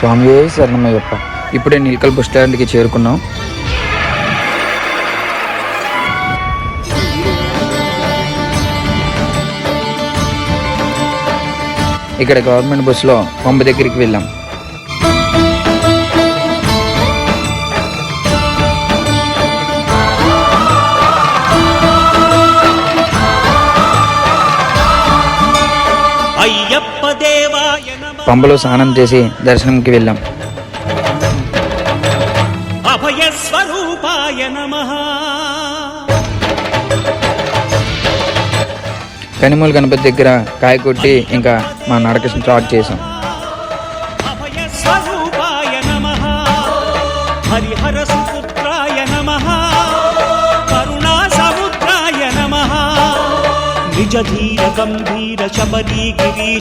స్వామియే శరణమయ్యప్ప. ఇప్పుడే నీలకల్ బస్ స్టాండ్కి చేరుకున్నాం. ఇక్కడ గవర్నమెంట్ బస్సులో పంప దగ్గరికి వెళ్ళాం. పంబలో స్నానం చేసి దర్శనంకి వెళ్ళాం. కనిమూల గణపతి దగ్గర కాయ కొట్టి ఇంకా మా నడక స్టార్ట్ చేసాం. హరిహర సుపుత్రాయ నమః, కరుణా సముద్రాయ నమః, నిజ ధీర గంభీర శబరి గిరి